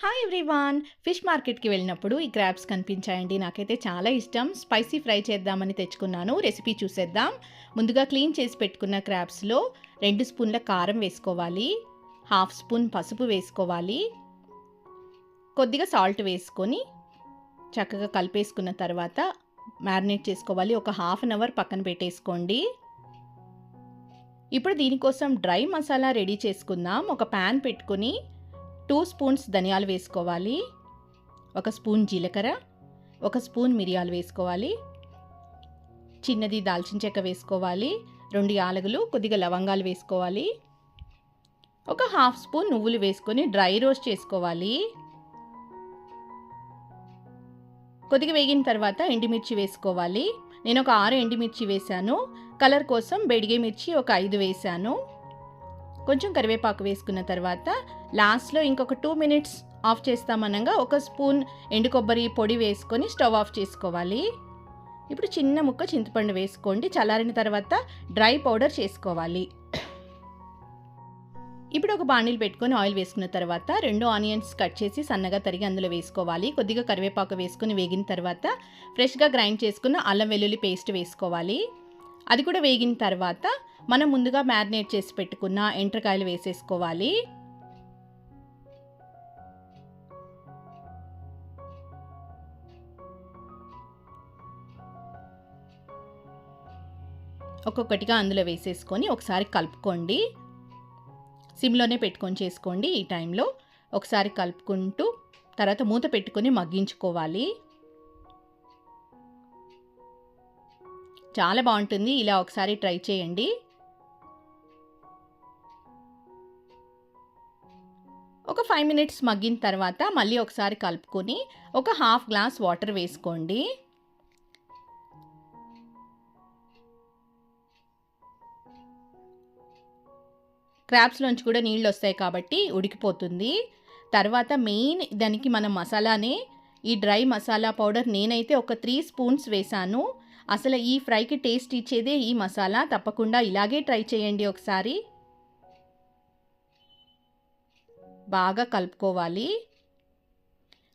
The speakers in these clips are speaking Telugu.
Hi everyone. ఫిష్ మార్కెట్‌కి వెళ్ళినప్పుడు ఈ క్రాబ్స్ కనిపించాయండి. నాకైతే చాలా ఇష్టం. స్పైసీ ఫ్రై చేద్దామని తెచ్చుకున్నాను. రెసిపీ చూసేద్దాం. ముందుగా క్లీన్ చేసి పెట్టుకున్న క్రాబ్స్‌లో 2 స్పూన్ల కారం వేసుకోవాలి. హాఫ్ స్పూన్ పసుపు వేసుకోవాలి. కొద్దిగా సాల్ట్ వేసుకొని చక్కగా కలిపేసుకున్న తర్వాత మ్యారినేట్ చేసుకోవాలి. ఒక హాఫ్ అన్ అవర్ పక్కన పెట్టేసుకోండి. ఇప్పుడు దీనికోసం డ్రై మసాలా రెడీ చేసుకుందాం. ఒక ప్యాన్ పెట్టుకొని 2 స్పూన్స్ ధనియాలు వేసుకోవాలి. 1 స్పూన్ జీలకర్ర, 1 స్పూన్ మిరియాలు వేసుకోవాలి. చిన్నది దాల్చిన చెక్క వేసుకోవాలి. 2 యాలకులు, కొద్దిగా లవంగాలు వేసుకోవాలి. ఒక హాఫ్ స్పూన్ నువ్వులు వేసుకొని డ్రై రోస్ట్ చేసుకోవాలి. కొద్దిగా వేగిన తర్వాత ఎండుమిర్చి వేసుకోవాలి. నేను ఒక 6 ఎండుమిర్చి వేశాను. కలర్ కోసం బెడిగే మిర్చి ఒక 5 వేశాను. కొంచెం కరివేపాకు వేసుకున్న తర్వాత లాస్ట్లో ఇంకొక 2 మినిట్స్ ఆఫ్ చేస్తామనగా 1 స్పూన్ ఎండు కొబ్బరి పొడి వేసుకొని స్టవ్ ఆఫ్ చేసుకోవాలి. ఇప్పుడు చిన్న ముక్క చింతపండు వేసుకోండి. చల్లారిన తర్వాత డ్రై పౌడర్ చేసుకోవాలి. ఇప్పుడు ఒక బాండిల్ పెట్టుకొని ఆయిల్ వేసుకున్న తర్వాత 2 ఆనియన్స్ కట్ చేసి సన్నగా తరిగి అందులో వేసుకోవాలి. కొద్దిగా కరివేపాకు వేసుకొని వేగిన తర్వాత ఫ్రెష్గా గ్రైండ్ చేసుకున్న అల్లం వెల్లుల్లి పేస్ట్ వేసుకోవాలి. అది కూడా వేగిన తర్వాత మనం ముందుగా మ్యారినేట్ చేసి పెట్టుకున్న ఎండ్రకాయలు వేసేసుకోవాలి. ఒక్కొక్కటిగా అందులో వేసేసుకొని ఒకసారి కలుపుకోండి. సిమ్లోనే పెట్టుకొని చేసుకోండి. ఈ టైంలో ఒకసారి కలుపుకుంటూ తర్వాత మూత పెట్టుకొని మగ్గించుకోవాలి. చాలా బాగుంటుంది. ఇలా ఒకసారి ట్రై చేయండి. ఒక 5 మినిట్స్ మగ్గిన తర్వాత మళ్ళీ ఒకసారి కలుపుకొని ఒక హాఫ్ గ్లాస్ వాటర్ వేసుకోండి. క్రాబ్స్లోంచి కూడా నీళ్ళు వస్తాయి కాబట్టి ఉడికిపోతుంది. తర్వాత మెయిన్ దానికి మనం మసాలానే ఈ డ్రై మసాలా పౌడర్ నేనైతే ఒక 3 స్పూన్స్ వేశాను. అసలు ఈ ఫ్రైకి టేస్ట్ ఇచ్చేదే ఈ మసాలా. తప్పకుండా ఇలాగే ట్రై చేయండి ఒకసారి. బాగా కలుపుకోవాలి.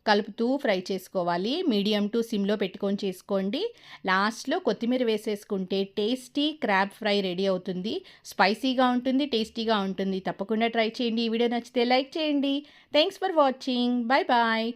కలుపుతూ ఫ్రై చేసుకోవాలి. మీడియం టు సిమ్లో పెట్టుకొని చేసుకోండి. లాస్ట్లో కొత్తిమీర వేసేసుకుంటే టేస్టీ క్రాబ్ ఫ్రై రెడీ అవుతుంది. స్పైసీగా ఉంటుంది, టేస్టీగా ఉంటుంది. తప్పకుండా ట్రై చేయండి. ఈ వీడియో నచ్చితే లైక్ చేయండి. Thanks for watching. Bye bye.